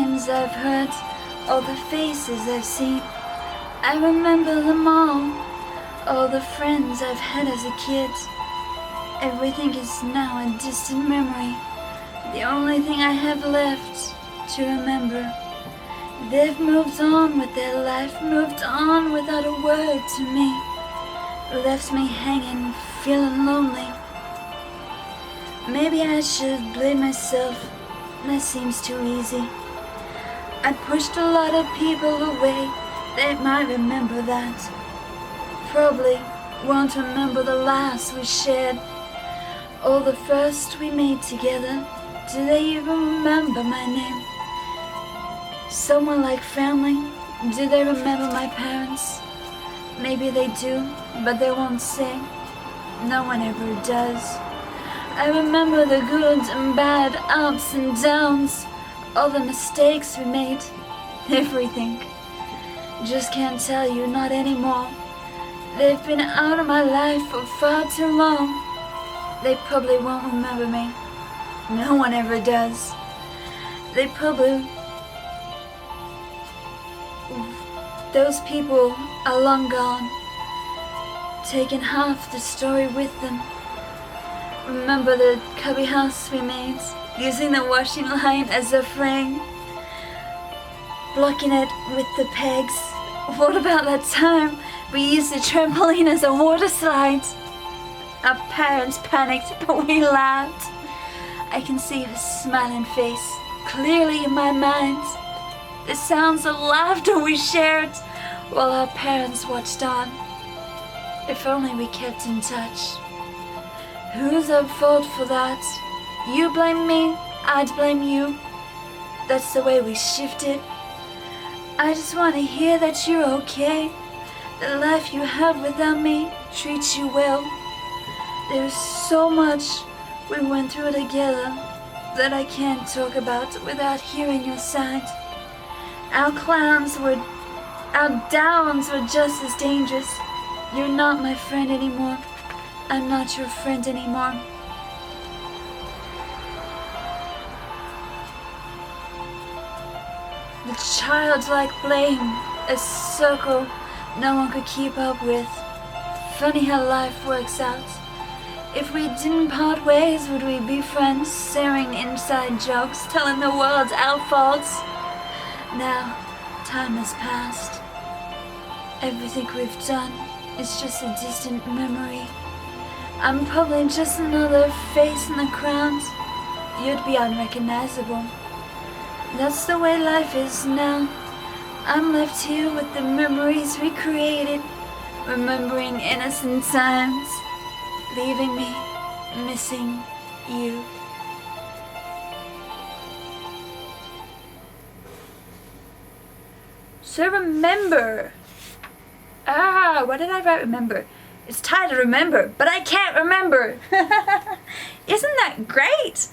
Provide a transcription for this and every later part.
names I've heard, all the faces I've seen. I remember them all the friends I've had as a kid. Everything is now a distant memory, the only thing I have left to remember. They've moved on with their life, moved on without a word to me, left me hanging, feeling lonely. Maybe I should blame myself, that seems too easy. I pushed a lot of people away, they might remember that. Probably won't remember the last we shared, or the first we made together. Do they even remember my name? Someone like family, do they remember my parents? Maybe they do, but they won't say. No one ever does. I remember the good and bad, ups and downs, all the mistakes we made, everything. Just can't tell you, not anymore. They've been out of my life for far too long. They probably won't remember me. No one ever does. They probably... Those people are long gone, taking half the story with them. Remember the cubby house we made, using the washing line as a frame, blocking it with the pegs. What about that time we used the trampoline as a water slide? Our parents panicked, but we laughed. I can see her smiling face clearly in my mind. The sounds of laughter we shared while our parents watched on. If only we kept in touch. Who's at fault for that? You blame me, I'd blame you. That's the way we shifted. I just want to hear that you're okay. The life you have without me treats you well. There's so much we went through together that I can't talk about without hearing your side. Our downs were just as dangerous. You're not my friend anymore. I'm not your friend anymore. The childlike blame, a circle no one could keep up with. Funny how life works out. If we didn't part ways, would we be friends, sharing inside jokes, telling the world our faults? Now, time has passed. Everything we've done is just a distant memory. I'm probably just another face in the crowd. You'd be unrecognizable. That's the way life is now. I'm left here with the memories we created, remembering innocent times, leaving me missing you. So remember. What did I write? Remember. It's tired to remember, but I can't remember. Isn't that great?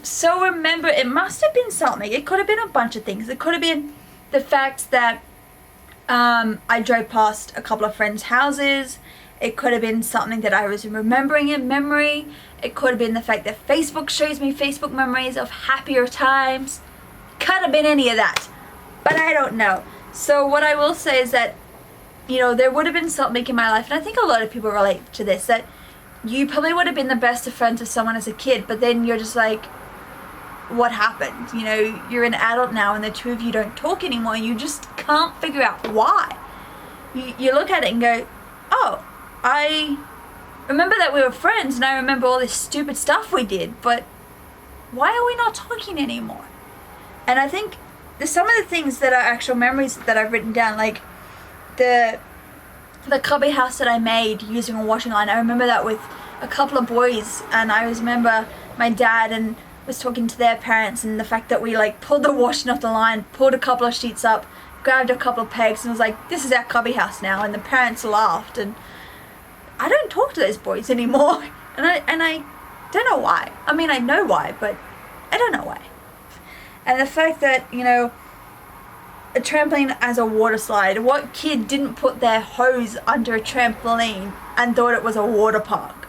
So remember, it must have been something. It could have been a bunch of things. It could have been the fact that I drove past a couple of friends' houses. It could have been something that I was remembering in memory. It could have been the fact that Facebook shows me Facebook memories of happier times. Could have been any of that, but I don't know. So what I will say is that, you know, there would have been something in my life, and I think a lot of people relate to this, that you probably would have been the best of friends with someone as a kid, but then you're just like, what happened? You know, you're an adult now and the two of you don't talk anymore, and you just can't figure out why. You look at it and go, oh, I remember that we were friends and I remember all this stupid stuff we did, but why are we not talking anymore? And I think there's some of the things that are actual memories that I've written down, like the cubby house that I made using a washing line. I remember that with a couple of boys, and I remember my dad and was talking to their parents, and the fact that we like pulled the washing off the line, pulled a couple of sheets up, grabbed a couple of pegs, and was like, this is our cubby house now. And the parents laughed, and I don't talk to those boys anymore. And I don't know why. I mean, I know why, but I don't know why. And the fact that, you know, a trampoline as a water slide. What kid didn't put their hose under a trampoline and thought it was a water park?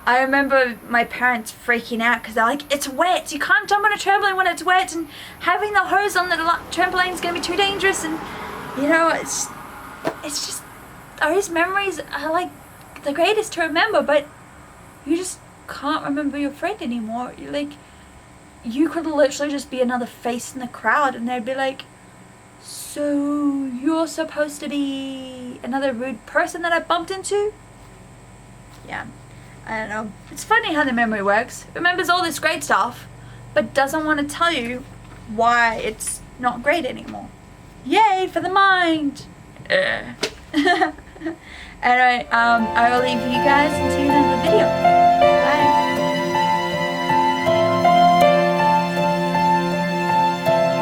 I remember my parents freaking out because they're like, it's wet, you can't jump on a trampoline when it's wet, and having the hose on the trampoline is going to be too dangerous. And you know, it's just, those memories are like the greatest to remember, but you just can't remember your friend anymore. You're like, you could literally just be another face in the crowd and they'd be like, so you're supposed to be another rude person that I bumped into? Yeah, I don't know. It's funny how the memory works. It remembers all this great stuff, but doesn't want to tell you why it's not great anymore. Yay for the mind! Anyway, I will leave you guys and see you in another video.